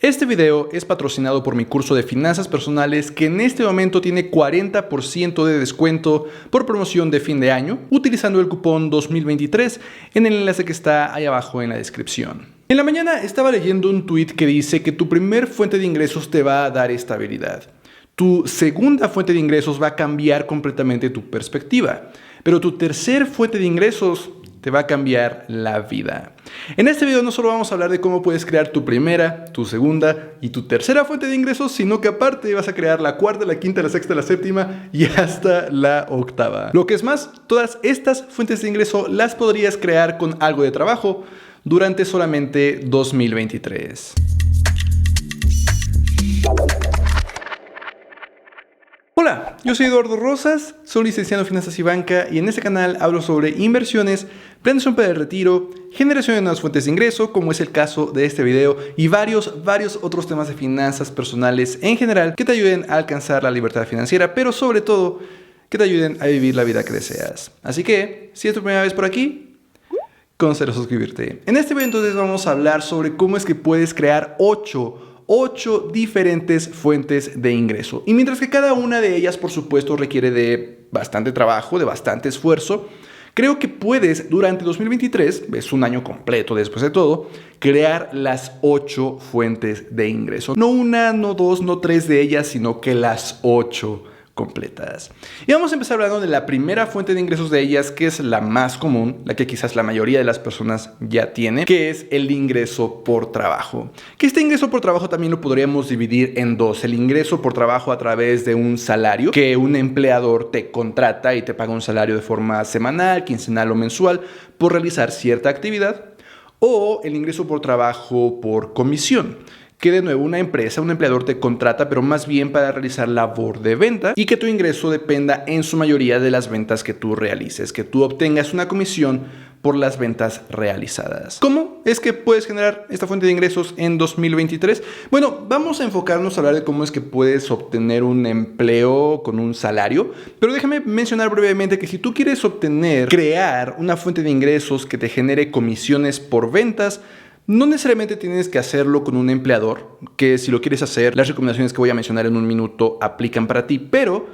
Este video es patrocinado por mi curso de finanzas personales que en este momento tiene 40% de descuento por promoción de fin de año utilizando el cupón 2023 en el enlace que está ahí abajo en la descripción. En la mañana estaba leyendo un tweet que dice que tu primer fuente de ingresos te va a dar estabilidad. Tu segunda fuente de ingresos va a cambiar completamente tu perspectiva, pero tu tercer fuente de ingresos te va a cambiar la vida. En este video no solo vamos a hablar de cómo puedes crear tu primera, tu segunda y tu tercera fuente de ingresos, sino que aparte vas a crear la cuarta, la quinta, la sexta, la séptima y hasta la octava. Lo que es más, todas estas fuentes de ingreso las podrías crear con algo de trabajo durante solamente 2023. Hola, yo soy Eduardo Rosas, soy licenciado en Finanzas y Banca y en este canal hablo sobre inversiones, planeación para el retiro, generación de nuevas fuentes de ingreso, como es el caso de este video, y varios otros temas de finanzas personales en general que te ayuden a alcanzar la libertad financiera, pero sobre todo que te ayuden a vivir la vida que deseas. Así que, si es tu primera vez por aquí, considera suscribirte. En este video entonces vamos a hablar sobre cómo es que puedes crear 8 diferentes fuentes de ingreso. Y mientras que cada una de ellas, por supuesto, requiere de bastante trabajo, de bastante esfuerzo, creo que puedes, durante 2023, es un año completo después de todo, crear las 8 fuentes de ingreso. No una, no dos, no tres de ellas, sino que las 8 completas. Y vamos a empezar hablando de la primera fuente de ingresos de ellas, que es la más común, la que quizás la mayoría de las personas ya tiene, que es el ingreso por trabajo. Que este ingreso por trabajo también lo podríamos dividir en dos. El ingreso por trabajo a través de un salario, que un empleador te contrata y te paga un salario de forma semanal, quincenal o mensual por realizar cierta actividad, o el ingreso por trabajo por comisión, que de nuevo una empresa, un empleador te contrata, pero más bien para realizar labor de venta y que tu ingreso dependa en su mayoría de las ventas que tú realices, que tú obtengas una comisión por las ventas realizadas. ¿Cómo es que puedes generar esta fuente de ingresos en 2023? Bueno, vamos a enfocarnos a hablar de cómo es que puedes obtener un empleo con un salario, pero déjame mencionar brevemente que si tú quieres crear una fuente de ingresos que te genere comisiones por ventas, no necesariamente tienes que hacerlo con un empleador, que si lo quieres hacer, las recomendaciones que voy a mencionar en un minuto aplican para ti, pero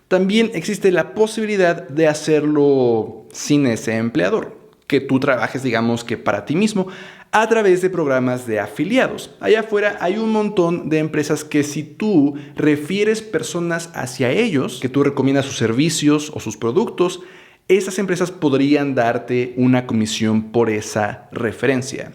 también existe la posibilidad de hacerlo sin ese empleador, que tú trabajes, digamos que para ti mismo, a través de programas de afiliados. Allá afuera hay un montón de empresas que si tú refieres personas hacia ellos, que tú recomiendas sus servicios o sus productos, esas empresas podrían darte una comisión por esa referencia.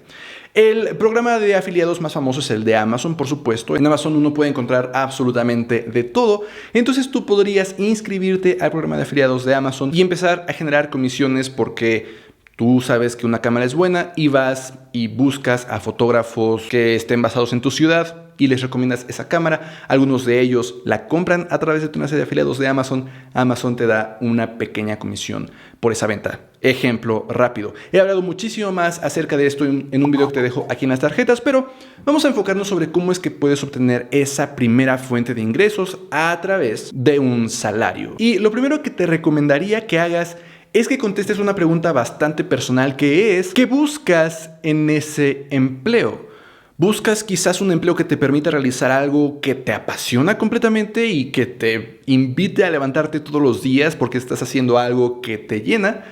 El programa de afiliados más famoso es el de Amazon, por supuesto. En Amazon uno puede encontrar absolutamente de todo. Entonces tú podrías inscribirte al programa de afiliados de Amazon y empezar a generar comisiones porque tú sabes que una cámara es buena y vas y buscas a fotógrafos que estén basados en tu ciudad y les recomiendas esa cámara. Algunos de ellos la compran a través de tu enlace de afiliados de Amazon. Amazon te da una pequeña comisión por esa venta. Ejemplo rápido. He hablado muchísimo más acerca de esto en un video que te dejo aquí en las tarjetas, pero vamos a enfocarnos sobre cómo es que puedes obtener esa primera fuente de ingresos a través de un salario. Y lo primero que te recomendaría que hagas es que contestes una pregunta bastante personal, que es: ¿qué buscas en ese empleo? ¿Buscas quizás un empleo que te permita realizar algo que te apasiona completamente y que te invite a levantarte todos los días porque estás haciendo algo que te llena?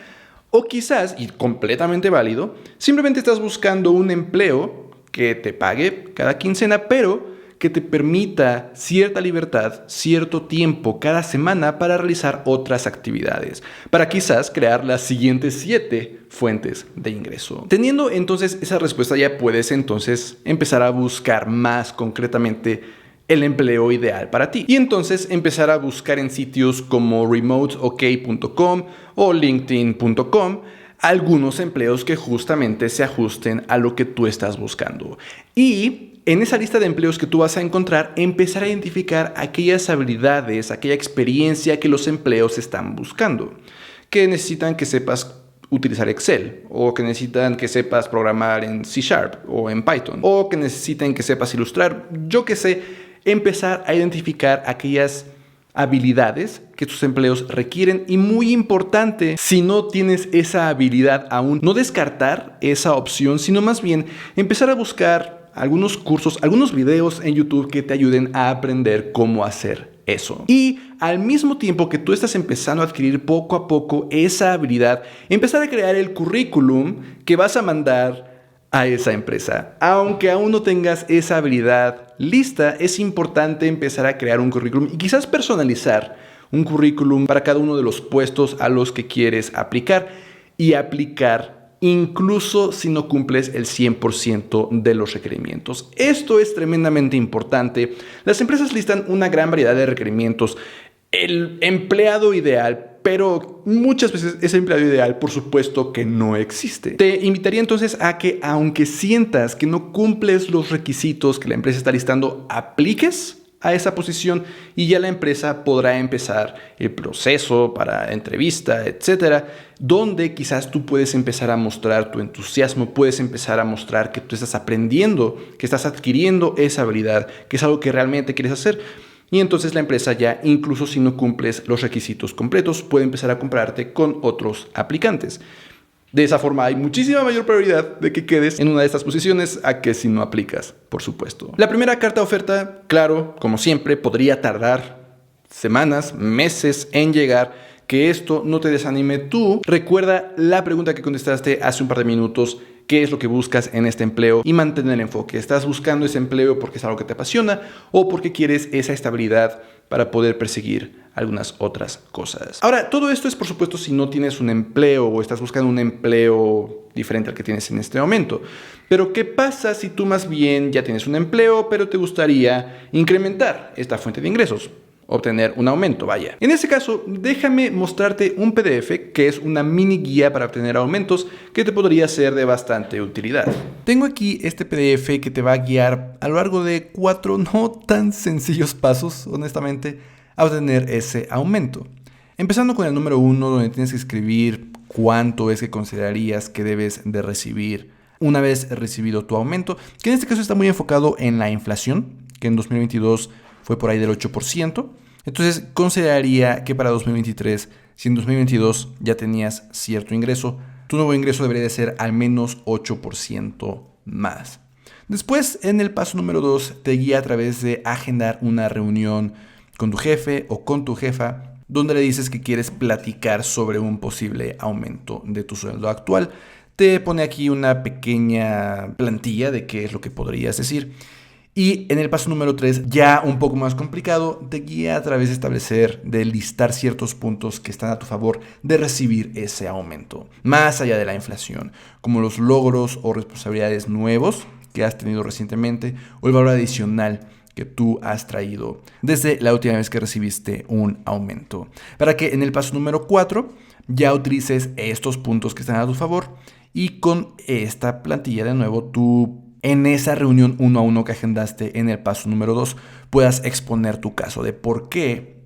O quizás, y completamente válido, simplemente estás buscando un empleo que te pague cada quincena, pero que te permita cierta libertad, cierto tiempo cada semana para realizar otras actividades, para quizás crear las siguientes 7 fuentes de ingreso. Teniendo entonces esa respuesta, ya puedes entonces empezar a buscar más concretamente el empleo ideal para ti. Y entonces empezar a buscar en sitios como remoteok.com o linkedin.com algunos empleos que justamente se ajusten a lo que tú estás buscando. Y en esa lista de empleos que tú vas a encontrar, empezar a identificar aquellas habilidades, aquella experiencia que los empleos están buscando, que necesitan que sepas utilizar Excel, o que necesitan que sepas programar en C# o en Python, o que necesiten que sepas ilustrar, yo qué sé. Empezar a identificar aquellas habilidades que tus empleos requieren, y muy importante, si no tienes esa habilidad aún, no descartar esa opción, sino más bien empezar a buscar algunos cursos, algunos videos en YouTube que te ayuden a aprender cómo hacer eso. Y al mismo tiempo que tú estás empezando a adquirir poco a poco esa habilidad, empezar a crear el currículum que vas a mandar a esa empresa. Aunque aún no tengas esa habilidad lista, es importante empezar a crear un currículum y quizás personalizar un currículum para cada uno de los puestos a los que quieres aplicar y aplicar incluso si no cumples el 100% de los requerimientos. Esto es tremendamente importante. Las empresas listan una gran variedad de requerimientos. El empleado ideal, pero muchas veces ese empleado ideal, por supuesto que no existe. Te invitaría entonces a que, aunque sientas que no cumples los requisitos que la empresa está listando, apliques a esa posición y ya la empresa podrá empezar el proceso para entrevista, etcétera, donde quizás tú puedes empezar a mostrar tu entusiasmo, puedes empezar a mostrar que tú estás aprendiendo, que estás adquiriendo esa habilidad, que es algo que realmente quieres hacer. Y entonces la empresa ya, incluso si no cumples los requisitos completos, puede empezar a comprarte con otros aplicantes. De esa forma hay muchísima mayor probabilidad de que quedes en una de estas posiciones a que si no aplicas, por supuesto. La primera carta de oferta, claro, como siempre, podría tardar semanas, meses en llegar. Que esto no te desanime. Tú recuerda la pregunta que contestaste hace un par de minutos. ¿Qué es lo que buscas en este empleo? Y mantén el enfoque. ¿Estás buscando ese empleo porque es algo que te apasiona o porque quieres esa estabilidad para poder perseguir algunas otras cosas? Ahora, todo esto es por supuesto si no tienes un empleo o estás buscando un empleo diferente al que tienes en este momento. Pero ¿qué pasa si tú más bien ya tienes un empleo pero te gustaría incrementar esta fuente de ingresos? Obtener un aumento, vaya. En este caso, déjame mostrarte un PDF que es una mini guía para obtener aumentos que te podría ser de bastante utilidad. Tengo aquí este PDF que te va a guiar a lo largo de 4 no tan sencillos pasos, honestamente, a obtener ese aumento. Empezando con el número 1, donde tienes que escribir cuánto es que considerarías que debes de recibir una vez recibido tu aumento, que en este caso está muy enfocado en la inflación, que en 2022 fue por ahí del 8%. Entonces consideraría que para 2023, si en 2022 ya tenías cierto ingreso, tu nuevo ingreso debería de ser al menos 8% más. Después, en el paso número 2, te guía a través de agendar una reunión con tu jefe o con tu jefa, donde le dices que quieres platicar sobre un posible aumento de tu sueldo actual. Te pone aquí una pequeña plantilla de qué es lo que podrías decir. Y en el paso número 3, ya un poco más complicado, te guía a través de listar ciertos puntos que están a tu favor de recibir ese aumento, más allá de la inflación, como los logros o responsabilidades nuevos que has tenido recientemente o el valor adicional que tú has traído desde la última vez que recibiste un aumento. Para que en el paso número 4 ya utilices estos puntos que están a tu favor y con esta plantilla de nuevo tú en esa reunión 1 a 1 que agendaste en el paso número 2 puedas exponer tu caso de por qué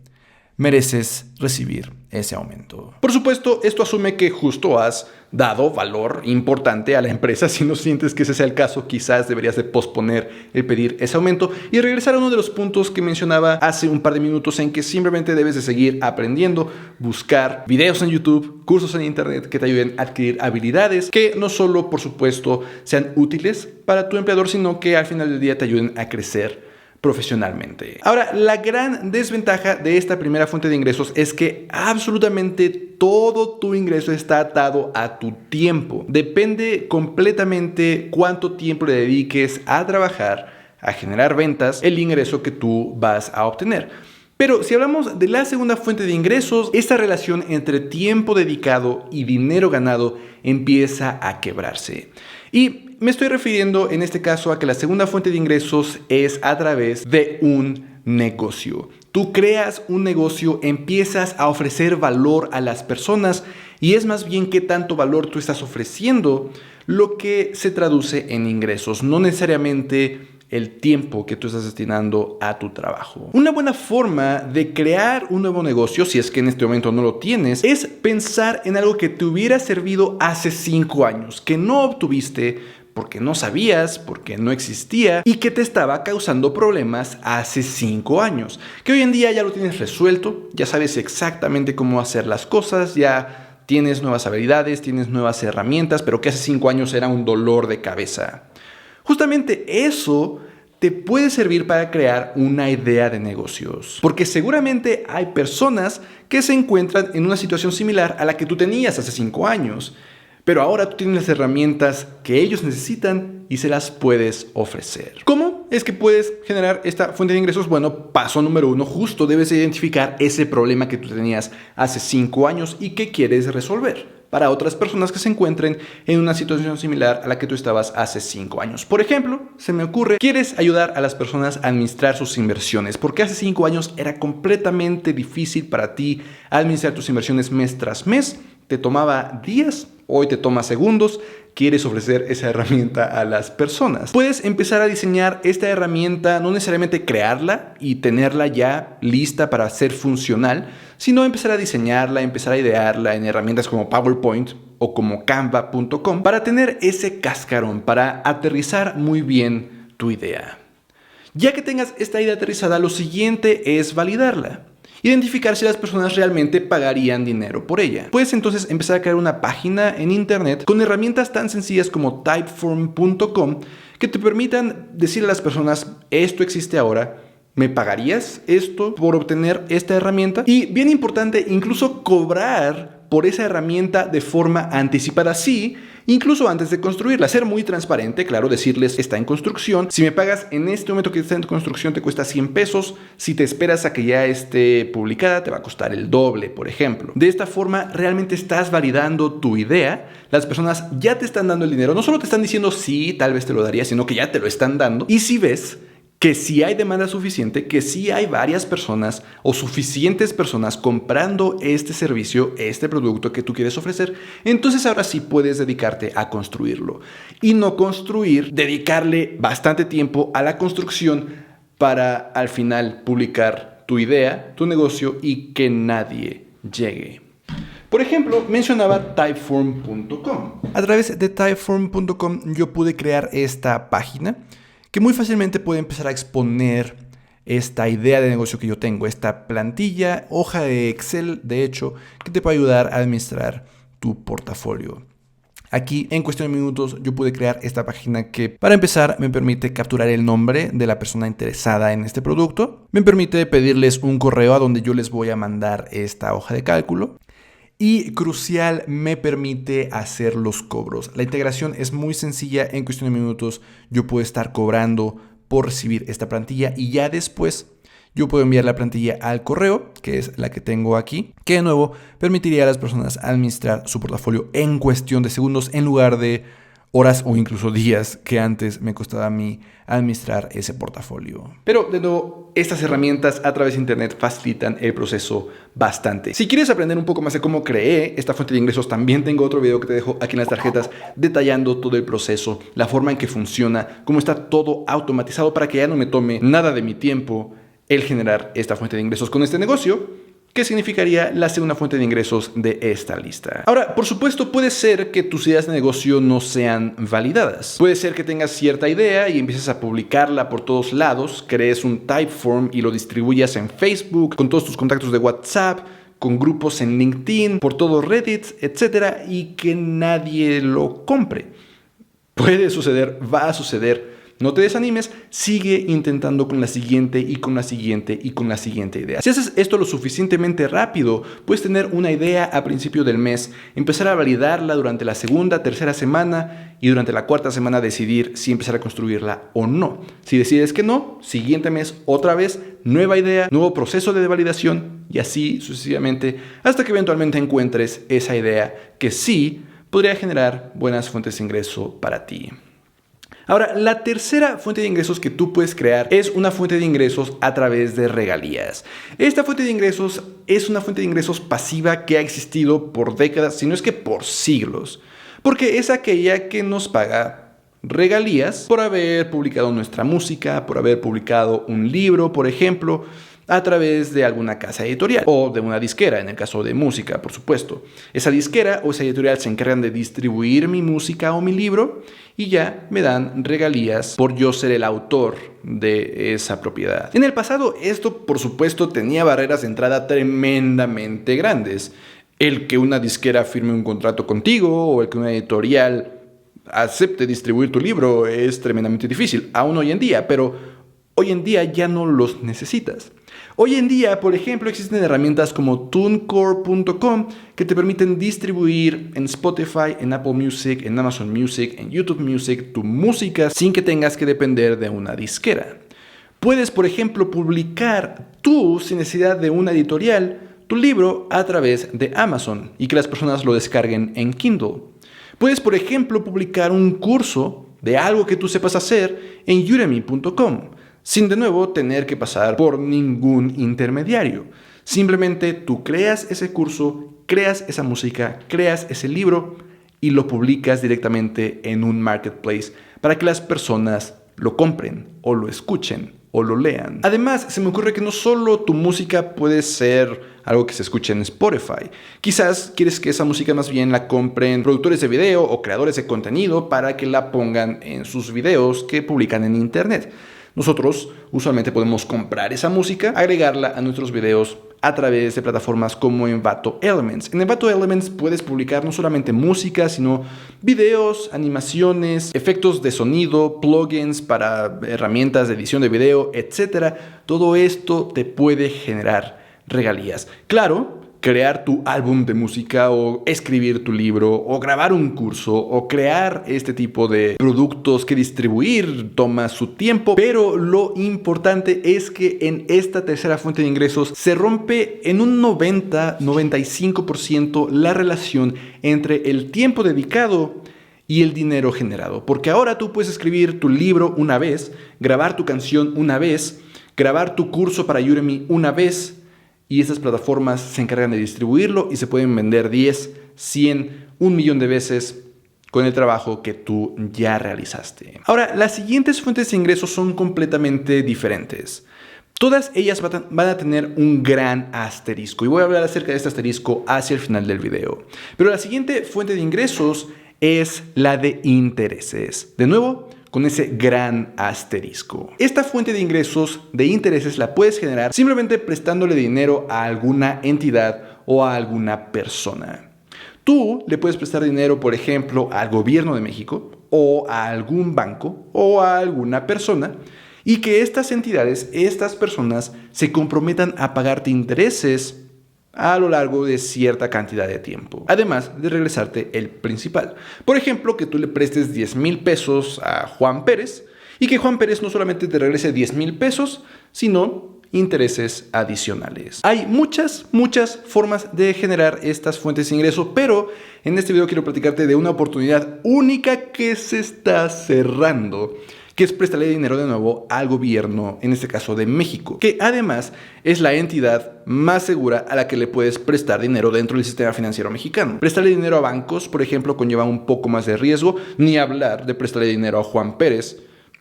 mereces recibir ese aumento. Por supuesto, esto asume que justo has dado valor importante a la empresa. Si no sientes que ese sea el caso, quizás deberías de posponer el pedir ese aumento y regresar a uno de los puntos que mencionaba hace un par de minutos en que simplemente debes de seguir aprendiendo, buscar videos en YouTube, cursos en internet que te ayuden a adquirir habilidades que no solo, por supuesto, sean útiles para tu empleador, sino que al final del día te ayuden a crecer profesionalmente. Ahora, la gran desventaja de esta primera fuente de ingresos es que absolutamente todo tu ingreso está atado a tu tiempo. Depende completamente cuánto tiempo le dediques a trabajar, a generar ventas, el ingreso que tú vas a obtener. Pero si hablamos de la segunda fuente de ingresos, esta relación entre tiempo dedicado y dinero ganado empieza a quebrarse. Y me estoy refiriendo en este caso a que la segunda fuente de ingresos es a través de un negocio. Tú creas un negocio, empiezas a ofrecer valor a las personas y es más bien qué tanto valor tú estás ofreciendo lo que se traduce en ingresos, no necesariamente el tiempo que tú estás destinando a tu trabajo. Una buena forma de crear un nuevo negocio, si es que en este momento no lo tienes, es pensar en algo que te hubiera servido hace 5 años, que no obtuviste porque no sabías, porque no existía y que te estaba causando problemas hace 5 años. Que hoy en día ya lo tienes resuelto, ya sabes exactamente cómo hacer las cosas, ya tienes nuevas habilidades, tienes nuevas herramientas, pero que hace 5 años era un dolor de cabeza. Justamente eso te puede servir para crear una idea de negocios. Porque seguramente hay personas que se encuentran en una situación similar a la que tú tenías hace 5 años. Pero ahora tú tienes las herramientas que ellos necesitan y se las puedes ofrecer. ¿Cómo es que puedes generar esta fuente de ingresos? Bueno, paso número 1, justo debes identificar ese problema que tú tenías hace 5 años y que quieres resolver para otras personas que se encuentren en una situación similar a la que tú estabas hace 5 años. Por ejemplo, se me ocurre, quieres ayudar a las personas a administrar sus inversiones, porque hace 5 años era completamente difícil para ti administrar tus inversiones mes tras mes. Te tomaba días, hoy te toma segundos. Quieres ofrecer esa herramienta a las personas. Puedes empezar a diseñar esta herramienta, no necesariamente crearla y tenerla ya lista para ser funcional, sino empezar a diseñarla, empezar a idearla en herramientas como PowerPoint o como Canva.com para tener ese cascarón, para aterrizar muy bien tu idea. Ya que tengas esta idea aterrizada, lo siguiente es validarla. Identificar si las personas realmente pagarían dinero por ella. Puedes entonces empezar a crear una página en internet con herramientas tan sencillas como Typeform.com que te permitan decirle a las personas, esto existe ahora, ¿me pagarías esto por obtener esta herramienta? Y bien importante, incluso cobrar por esa herramienta de forma anticipada, sí, incluso antes de construirla. Ser muy transparente, claro, decirles, está en construcción. Si me pagas en este momento que está en construcción te cuesta 100 pesos. Si te esperas a que ya esté publicada te va a costar el doble, por ejemplo. De esta forma realmente estás validando tu idea. Las personas ya te están dando el dinero. No solo te están diciendo sí, tal vez te lo daría, sino que ya te lo están dando. Y si ves que sí hay demanda suficiente, que sí hay varias personas o suficientes personas comprando este servicio, este producto que tú quieres ofrecer, entonces ahora sí puedes dedicarte a construirlo. Y no construir, dedicarle bastante tiempo a la construcción para al final publicar tu idea, tu negocio y que nadie llegue. Por ejemplo, mencionaba Typeform.com. A través de Typeform.com yo pude crear esta página que muy fácilmente puede empezar a exponer esta idea de negocio que yo tengo, esta plantilla, hoja de Excel, de hecho, que te puede ayudar a administrar tu portafolio. Aquí, en cuestión de minutos, yo pude crear esta página que, para empezar, me permite capturar el nombre de la persona interesada en este producto. Me permite pedirles un correo a donde yo les voy a mandar esta hoja de cálculo. Y crucial, me permite hacer los cobros. La integración es muy sencilla. En cuestión de minutos yo puedo estar cobrando por recibir esta plantilla y ya después yo puedo enviar la plantilla al correo, que es la que tengo aquí, que de nuevo permitiría a las personas administrar su portafolio en cuestión de segundos en lugar de horas o incluso días que antes me costaba a mí administrar ese portafolio. Pero de nuevo, estas herramientas a través de internet facilitan el proceso bastante. Si quieres aprender un poco más de cómo creé esta fuente de ingresos, también tengo otro video que te dejo aquí en las tarjetas detallando todo el proceso, la forma en que funciona, cómo está todo automatizado para que ya no me tome nada de mi tiempo el generar esta fuente de ingresos con este negocio, que significaría la segunda fuente de ingresos de esta lista. Ahora, por supuesto, puede ser que tus ideas de negocio no sean validadas. Puede ser que tengas cierta idea y empieces a publicarla por todos lados, crees un Typeform y lo distribuyas en Facebook, con todos tus contactos de WhatsApp, con grupos en LinkedIn, por todo Reddit, etc. y que nadie lo compre. Puede suceder, va a suceder. No te desanimes, sigue intentando con la siguiente y con la siguiente y con la siguiente idea. Si haces esto lo suficientemente rápido, puedes tener una idea a principio del mes, empezar a validarla durante la segunda, tercera semana y durante la cuarta semana decidir si empezar a construirla o no. Si decides que no, siguiente mes otra vez, nueva idea, nuevo proceso de validación y así sucesivamente hasta que eventualmente encuentres esa idea que sí podría generar buenas fuentes de ingreso para ti. Ahora, la tercera fuente de ingresos que tú puedes crear es una fuente de ingresos a través de regalías. Esta fuente de ingresos es una fuente de ingresos pasiva que ha existido por décadas, si no es que por siglos, porque es aquella que nos paga regalías por haber publicado nuestra música, por haber publicado un libro, por ejemplo, a través de alguna casa editorial o de una disquera, en el caso de música, por supuesto. Esa disquera o esa editorial se encargan de distribuir mi música o mi libro y ya me dan regalías por yo ser el autor de esa propiedad. En el pasado, esto, por supuesto, tenía barreras de entrada tremendamente grandes. El que una disquera firme un contrato contigo o el que una editorial acepte distribuir tu libro es tremendamente difícil, aún hoy en día, pero hoy en día ya no los necesitas. Hoy en día, por ejemplo, existen herramientas como TuneCore.com que te permiten distribuir en Spotify, en Apple Music, en Amazon Music, en YouTube Music tu música sin que tengas que depender de una disquera. Puedes, por ejemplo, publicar tú, sin necesidad de una editorial, tu libro a través de Amazon y que las personas lo descarguen en Kindle. Puedes, por ejemplo, publicar un curso de algo que tú sepas hacer en Udemy.com, sin de nuevo tener que pasar por ningún intermediario. Simplemente tú creas ese curso, creas esa música, creas ese libro y lo publicas directamente en un marketplace para que las personas lo compren o lo escuchen o lo lean. Además, se me ocurre que no solo tu música puede ser algo que se escuche en Spotify. Quizás quieres que esa música más bien la compren productores de video o creadores de contenido para que la pongan en sus videos que publican en internet. Nosotros usualmente podemos comprar esa música, agregarla a nuestros videos a través de plataformas como Envato Elements. En Envato Elements puedes publicar no solamente música, sino videos, animaciones, efectos de sonido, plugins para herramientas de edición de video, etc. Todo esto te puede generar regalías. Claro, crear tu álbum de música o escribir tu libro o grabar un curso o crear este tipo de productos que distribuir toma su tiempo, pero lo importante es que en esta tercera fuente de ingresos se rompe en un 90-95% la relación entre el tiempo dedicado y el dinero generado, porque ahora tú puedes escribir tu libro una vez, grabar tu canción una vez, grabar tu curso para Udemy una vez, y estas plataformas se encargan de distribuirlo y se pueden vender 10, 100, 1 millón de veces con el trabajo que tú ya realizaste. Ahora, las siguientes fuentes de ingresos son completamente diferentes. Todas ellas van a tener un gran asterisco y voy a hablar acerca de este asterisco hacia el final del video. Pero la siguiente fuente de ingresos es la de intereses. De nuevo, con ese gran asterisco. Esta fuente de ingresos de intereses la puedes generar simplemente prestándole dinero a alguna entidad o a alguna persona. Tú le puedes prestar dinero, por ejemplo, al gobierno de México o a algún banco o a alguna persona y que estas entidades, estas personas se comprometan a pagarte intereses a lo largo de cierta cantidad de tiempo, además de regresarte el principal. Por ejemplo, que tú le prestes 10,000 pesos a Juan Pérez y que Juan Pérez no solamente te regrese 10,000 pesos, sino intereses adicionales. Hay muchas formas de generar estas fuentes de ingreso, pero en este video quiero platicarte de una oportunidad única que se está cerrando, que es prestarle dinero de nuevo al gobierno, en este caso de México, que además es la entidad más segura a la que le puedes prestar dinero dentro del sistema financiero mexicano. Prestarle dinero a bancos, por ejemplo, conlleva un poco más de riesgo, ni hablar de prestarle dinero a Juan Pérez.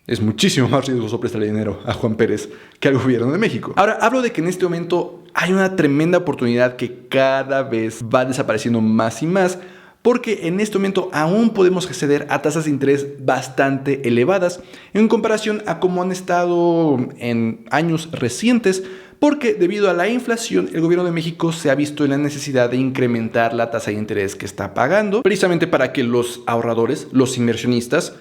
Es muchísimo más riesgoso prestarle dinero a Juan Pérez que al gobierno de México. Ahora, hablo de que en este momento hay una tremenda oportunidad que cada vez va desapareciendo más y más, porque en este momento aún podemos acceder a tasas de interés bastante elevadas en comparación a cómo han estado en años recientes, porque debido a la inflación el gobierno de México se ha visto en la necesidad de incrementar la tasa de interés que está pagando, precisamente para que los ahorradores, los inversionistas,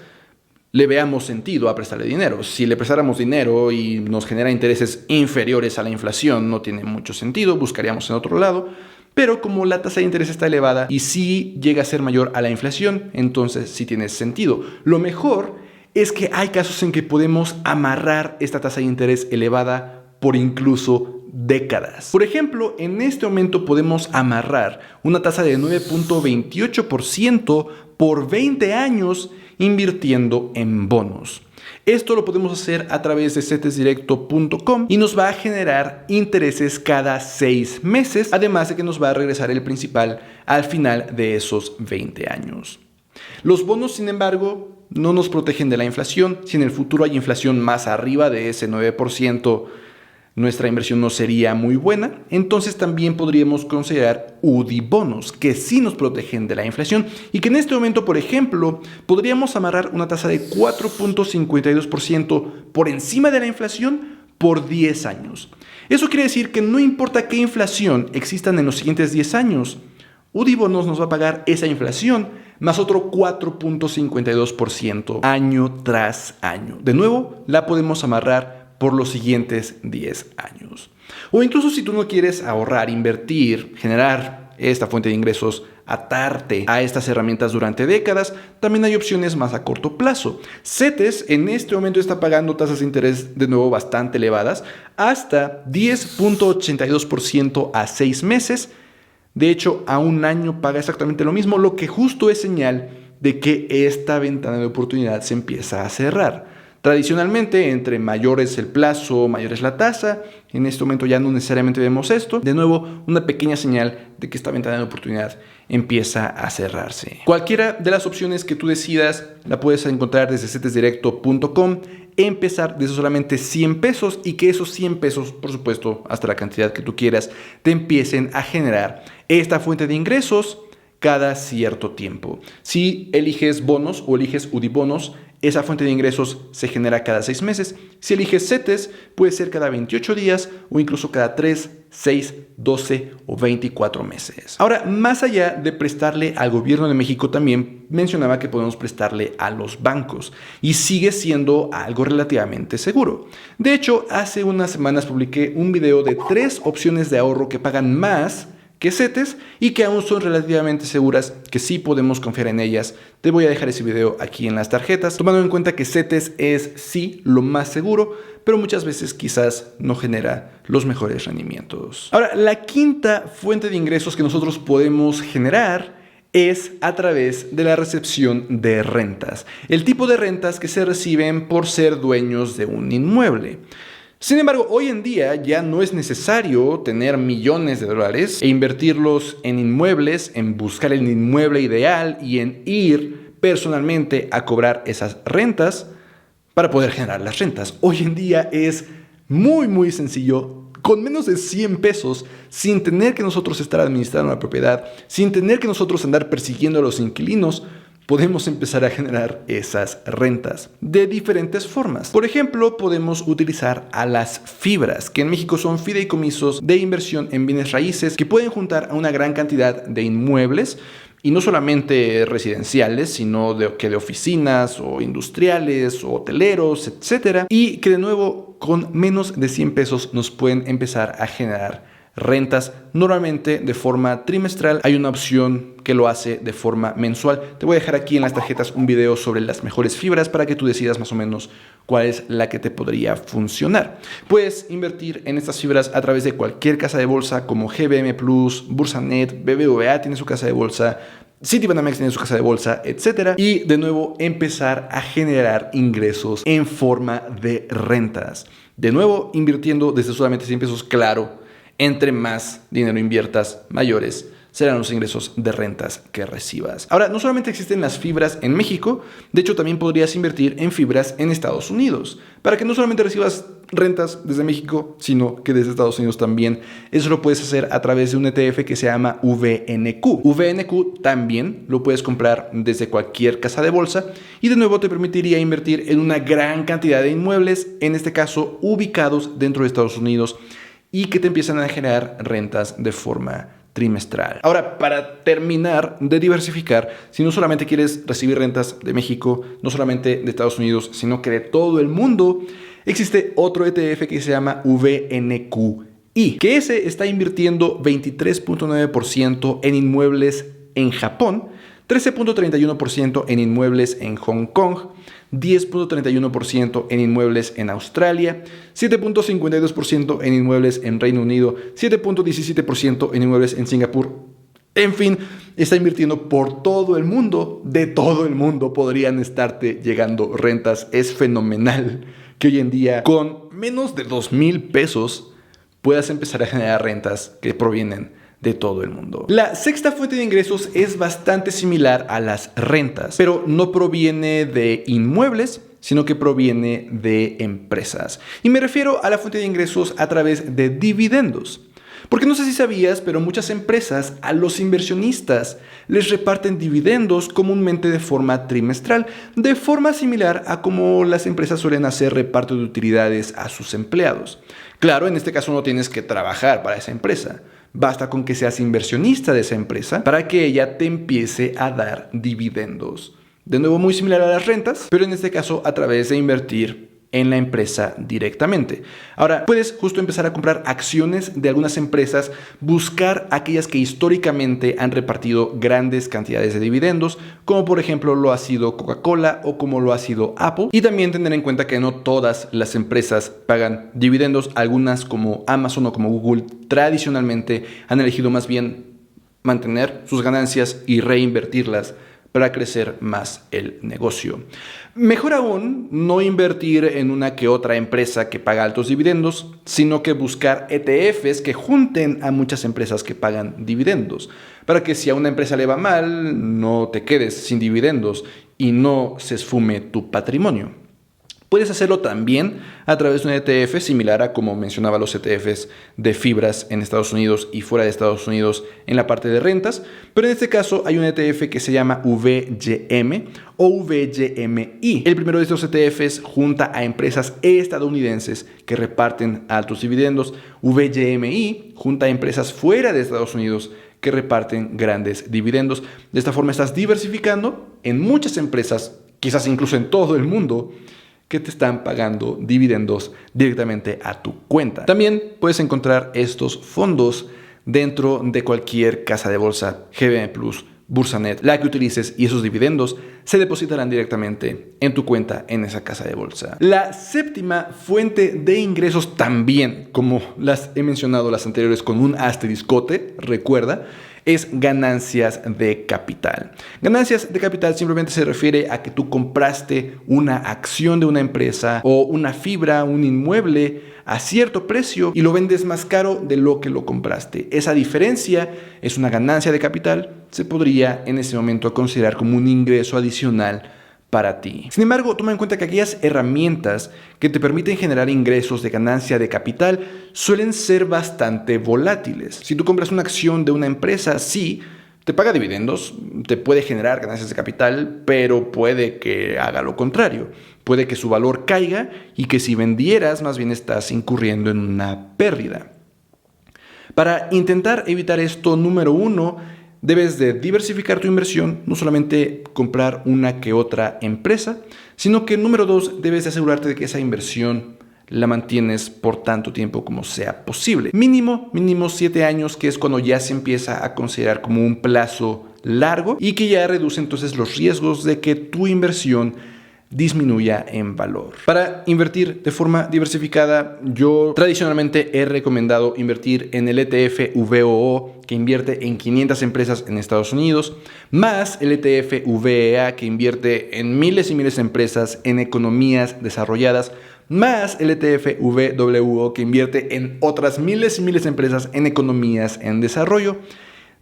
le veamos sentido a prestarle dinero. Si le prestáramos dinero y nos genera intereses inferiores a la inflación, no tiene mucho sentido, buscaríamos en otro lado. Pero como la tasa de interés está elevada y si llega a ser mayor a la inflación, entonces sí tiene sentido. Lo mejor es que hay casos en que podemos amarrar esta tasa de interés elevada por incluso décadas. Por ejemplo, en este momento podemos amarrar una tasa de 9.28% por 20 años invirtiendo en bonos. Esto lo podemos hacer a través de cetesdirecto.com y nos va a generar intereses cada 6 meses, además de que nos va a regresar el principal al final de esos 20 años. Los bonos, sin embargo, no nos protegen de la inflación. Si en el futuro hay inflación más arriba de ese 9%, nuestra inversión no sería muy buena. Entonces también podríamos considerar UDI bonos, que sí nos protegen de la inflación y que en este momento, por ejemplo, podríamos amarrar una tasa de 4.52% por encima de la inflación por 10 años. Eso quiere decir que no importa qué inflación existan en los siguientes 10 años, UDI bonos nos va a pagar esa inflación más otro 4.52% año tras año. De nuevo, la podemos amarrar por los siguientes 10 años. O incluso si tú no quieres ahorrar, invertir, generar esta fuente de ingresos, atarte a estas herramientas durante décadas, también hay opciones más a corto plazo. CETES en este momento está pagando tasas de interés de nuevo bastante elevadas, hasta 10.82% a 6 meses. De hecho, a un año paga exactamente lo mismo, lo que justo es señal de que esta ventana de oportunidad se empieza a cerrar. Tradicionalmente, entre mayor es el plazo, mayor es la tasa. En este momento ya no necesariamente vemos esto. De nuevo, una pequeña señal de que esta ventana de oportunidad empieza a cerrarse. Cualquiera de las opciones que tú decidas la puedes encontrar desde cetesdirecto.com. Empezar desde solamente 100 pesos y que esos 100 pesos, por supuesto, hasta la cantidad que tú quieras, te empiecen a generar esta fuente de ingresos cada cierto tiempo. Si eliges bonos o eliges UDIbonos, esa fuente de ingresos se genera cada 6 meses. Si eliges CETES, puede ser cada 28 días o incluso cada 3, 6, 12 o 24 meses. Ahora, más allá de prestarle al gobierno de México, también mencionaba que podemos prestarle a los bancos y sigue siendo algo relativamente seguro. De hecho, hace unas semanas publiqué un video de 3 opciones de ahorro que pagan más que CETES y que aún son relativamente seguras, que sí podemos confiar en ellas. Te voy a dejar ese video aquí en las tarjetas, tomando en cuenta que CETES es sí lo más seguro, pero muchas veces quizás no genera los mejores rendimientos. Ahora, la quinta fuente de ingresos que nosotros podemos generar es a través de la recepción de rentas. El tipo de rentas que se reciben por ser dueños de un inmueble. Sin embargo, hoy en día ya no es necesario tener millones de dólares e invertirlos en inmuebles, en buscar el inmueble ideal y en ir personalmente a cobrar esas rentas para poder generar las rentas. Hoy en día es muy sencillo, con menos de 100 pesos, sin tener que nosotros estar administrando la propiedad, sin tener que nosotros andar persiguiendo a los inquilinos, podemos empezar a generar esas rentas de diferentes formas. Por ejemplo, podemos utilizar a las fibras, que en México son fideicomisos de inversión en bienes raíces que pueden juntar a una gran cantidad de inmuebles, y no solamente residenciales, sino de oficinas o industriales o hoteleros, etcétera, y que de nuevo con menos de 100 pesos nos pueden empezar a generar rentas, normalmente de forma trimestral. Hay una opción que lo hace de forma mensual. Te voy a dejar aquí en las tarjetas un video sobre las mejores fibras para que tú decidas más o menos cuál es la que te podría funcionar. Puedes invertir en estas fibras a través de cualquier casa de bolsa como GBM Plus, Bursanet, BBVA tiene su casa de bolsa, Citibanamex tiene su casa de bolsa, etc. Y de nuevo empezar a generar ingresos en forma de rentas. De nuevo invirtiendo desde solamente 100 pesos, claro. Entre más dinero inviertas, mayores serán los ingresos de rentas que recibas. Ahora, no solamente existen las fibras en México, de hecho también podrías invertir en fibras en Estados Unidos, para que no solamente recibas rentas desde México, sino que desde Estados Unidos también. Eso lo puedes hacer a través de un ETF que se llama VNQ. VNQ también lo puedes comprar desde cualquier casa de bolsa y de nuevo te permitiría invertir en una gran cantidad de inmuebles, en este caso ubicados dentro de Estados Unidos, y que te empiezan a generar rentas de forma trimestral. Ahora, para terminar de diversificar, si no solamente quieres recibir rentas de México, no solamente de Estados Unidos, sino que de todo el mundo, existe otro ETF que se llama VNQI, que ese está invirtiendo 23.9% en inmuebles en Japón, 13.31% en inmuebles en Hong Kong, 10.31% en inmuebles en Australia, 7.52% en inmuebles en Reino Unido, 7.17% en inmuebles en Singapur. En fin, está invirtiendo por todo el mundo. De todo el mundo podrían estarte llegando rentas. Es fenomenal que hoy en día con menos de 2,000 pesos puedas empezar a generar rentas que provienen de todo el mundo. La sexta fuente de ingresos es bastante similar a las rentas, pero no proviene de inmuebles, sino que proviene de empresas. Y me refiero a la fuente de ingresos a través de dividendos. Porque no sé si sabías, pero muchas empresas a los inversionistas les reparten dividendos comúnmente de forma trimestral, de forma similar a como las empresas suelen hacer reparto de utilidades a sus empleados. Claro, en este caso no tienes que trabajar para esa empresa, Basta con que seas inversionista de esa empresa para que ella te empiece a dar dividendos. De nuevo, muy similar a las rentas, pero en este caso a través de invertir en la empresa directamente. Ahora, puedes justo empezar a comprar acciones de algunas empresas, buscar aquellas que históricamente han repartido grandes cantidades de dividendos, como por ejemplo lo ha sido Coca-Cola o como lo ha sido Apple, y también tener en cuenta que no todas las empresas pagan dividendos. Algunas como Amazon o como Google tradicionalmente han elegido más bien mantener sus ganancias y reinvertirlas para crecer más el negocio. Mejor aún, no invertir en una que otra empresa que paga altos dividendos, sino que buscar ETFs que junten a muchas empresas que pagan dividendos, para que si a una empresa le va mal, no te quedes sin dividendos y no se esfume tu patrimonio. Puedes hacerlo también a través de un ETF similar a como mencionaba los ETFs de fibras en Estados Unidos y fuera de Estados Unidos en la parte de rentas, pero en este caso hay un ETF que se llama VGM o VGMI. El primero de estos ETFs junta a empresas estadounidenses que reparten altos dividendos. VGMI junta a empresas fuera de Estados Unidos que reparten grandes dividendos. De esta forma estás diversificando en muchas empresas, quizás incluso en todo el mundo, que te están pagando dividendos directamente a tu cuenta. También puedes encontrar estos fondos dentro de cualquier casa de bolsa, GBM Plus, Bursanet, la que utilices, y esos dividendos se depositarán directamente en tu cuenta en esa casa de bolsa. La séptima fuente de ingresos también, como las he mencionado las anteriores con un asteriscote, recuerda, es ganancias de capital. Ganancias de capital simplemente se refiere a que tú compraste una acción de una empresa o una fibra, un inmueble a cierto precio y lo vendes más caro de lo que lo compraste. Esa diferencia es una ganancia de capital. Se podría en ese momento considerar como un ingreso adicional para ti. Sin embargo, toma en cuenta que aquellas herramientas que te permiten generar ingresos de ganancia de capital suelen ser bastante volátiles. Si tú compras una acción de una empresa, sí, te paga dividendos, te puede generar ganancias de capital, pero puede que haga lo contrario. Puede que su valor caiga y que si vendieras, más bien estás incurriendo en una pérdida. Para intentar evitar esto, número uno, debes de diversificar tu inversión, no solamente comprar una que otra empresa, sino que número dos, debes de asegurarte de que esa inversión la mantienes por tanto tiempo como sea posible. Mínimo 7 años, que es cuando ya se empieza a considerar como un plazo largo y que ya reduce entonces los riesgos de que tu inversión disminuya en valor. Para invertir de forma diversificada, yo tradicionalmente he recomendado invertir en el ETF VOO, que invierte en 500 empresas en Estados Unidos, más el ETF VEA, que invierte en miles y miles de empresas en economías desarrolladas, más el ETF VWO, que invierte en otras miles y miles de empresas en economías en desarrollo,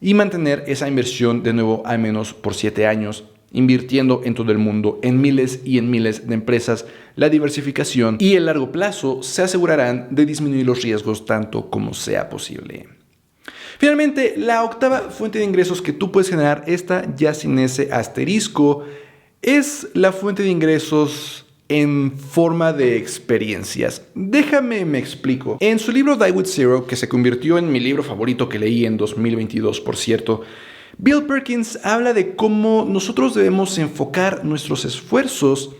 y mantener esa inversión de nuevo al menos por 7 años, invirtiendo en todo el mundo en miles y en miles de empresas. La diversificación y el largo plazo se asegurarán de disminuir los riesgos tanto como sea posible. Finalmente, la octava fuente de ingresos que tú puedes generar, esta ya sin ese asterisco, es la fuente de ingresos en forma de experiencias. Déjame me explico. En su libro Die With Zero, que se convirtió en mi libro favorito que leí en 2022, por cierto, Bill Perkins habla de cómo nosotros debemos enfocar nuestros esfuerzos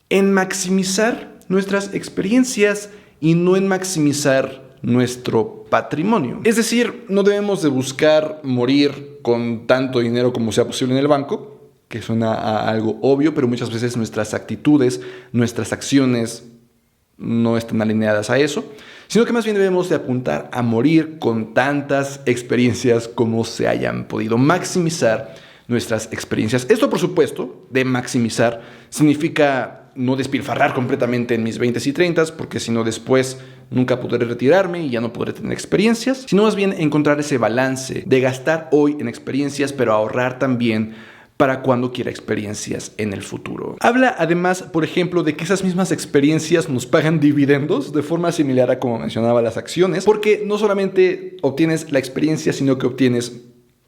en maximizar nuestras experiencias y no en maximizar nuestro patrimonio. Es decir, no debemos de buscar morir con tanto dinero como sea posible en el banco, que suena a algo obvio, pero muchas veces nuestras actitudes, nuestras acciones no están alineadas a eso, sino que más bien debemos de apuntar a morir con tantas experiencias como se hayan podido, maximizar nuestras experiencias. Esto, por supuesto, de maximizar, significa no despilfarrar completamente en mis 20s y 30s, porque si no después nunca podré retirarme y ya no podré tener experiencias, sino más bien encontrar ese balance de gastar hoy en experiencias, pero ahorrar también para cuando quiera experiencias en el futuro. Habla además, por ejemplo, de que esas mismas experiencias nos pagan dividendos de forma similar a como mencionaba las acciones, porque no solamente obtienes la experiencia, sino que obtienes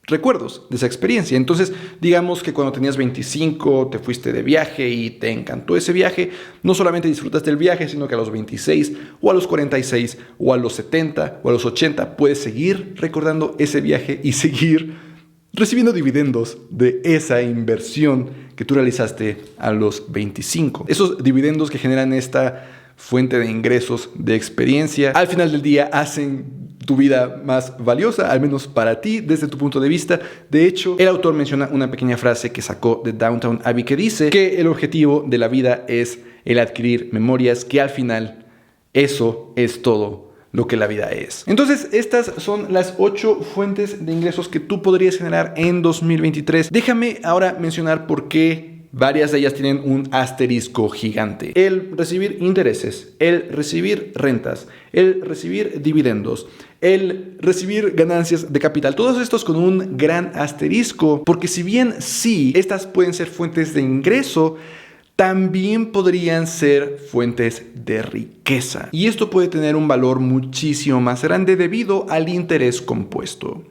recuerdos de esa experiencia. Entonces, digamos que cuando tenías 25 te fuiste de viaje y te encantó ese viaje, no solamente disfrutaste el viaje, sino que a los 26 o a los 46 o a los 70 o a los 80 puedes seguir recordando ese viaje y seguir recibiendo dividendos de esa inversión que tú realizaste a los 25. Esos dividendos que generan esta fuente de ingresos de experiencia, al final del día hacen tu vida más valiosa, al menos para ti, desde tu punto de vista. De hecho, el autor menciona una pequeña frase que sacó de Downton Abbey que dice que el objetivo de la vida es el adquirir memorias, que al final eso es todo lo que la vida es. Entonces, estas son las 8 fuentes de ingresos que tú podrías generar en 2023. Déjame ahora mencionar por qué varias de ellas tienen un asterisco gigante. El recibir intereses, el recibir rentas, el recibir dividendos, el recibir ganancias de capital. Todos estos con un gran asterisco, porque si bien sí, estas pueden ser fuentes de ingreso, también podrían ser fuentes de riqueza. Y esto puede tener un valor muchísimo más grande debido al interés compuesto.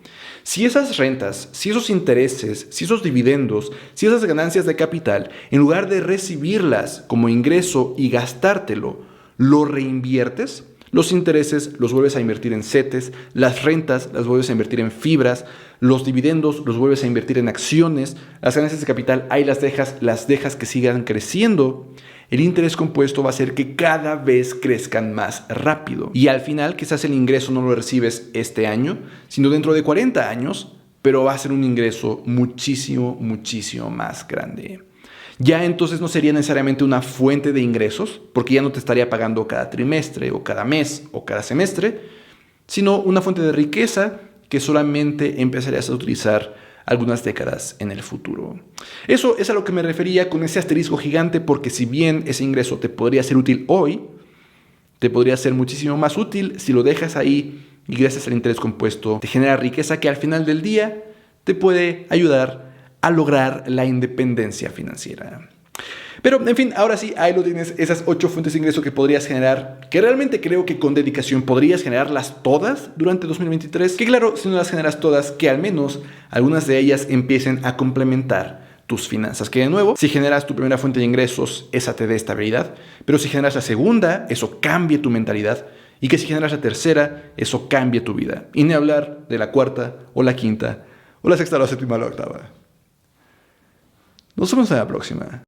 Si esas rentas, si esos intereses, si esos dividendos, si esas ganancias de capital, en lugar de recibirlas como ingreso y gastártelo, lo reinviertes, los intereses los vuelves a invertir en CETES, las rentas las vuelves a invertir en fibras, los dividendos los vuelves a invertir en acciones, las ganancias de capital ahí las dejas que sigan creciendo. El interés compuesto va a hacer que cada vez crezcan más rápido. Y al final quizás el ingreso no lo recibes este año, sino dentro de 40 años, pero va a ser un ingreso muchísimo, muchísimo más grande. Ya entonces no sería necesariamente una fuente de ingresos, porque ya no te estaría pagando cada trimestre o cada mes o cada semestre, sino una fuente de riqueza que solamente empezarías a utilizar algunas décadas en el futuro. Eso es a lo que me refería con ese asterisco gigante, porque si bien ese ingreso te podría ser útil hoy, te podría ser muchísimo más útil si lo dejas ahí y gracias al interés compuesto te genera riqueza que al final del día te puede ayudar a lograr la independencia financiera. Pero, en fin, ahora sí, ahí lo tienes, esas 8 fuentes de ingreso que podrías generar, que realmente creo que con dedicación podrías generarlas todas durante 2023. Que claro, si no las generas todas, que al menos algunas de ellas empiecen a complementar tus finanzas. Que de nuevo, si generas tu primera fuente de ingresos, esa te dé estabilidad. Pero si generas la segunda, eso cambie tu mentalidad. Y que si generas la tercera, eso cambie tu vida. Y ni hablar de la cuarta, o la quinta, o la sexta, o la séptima, o la octava. Nos vemos en la próxima.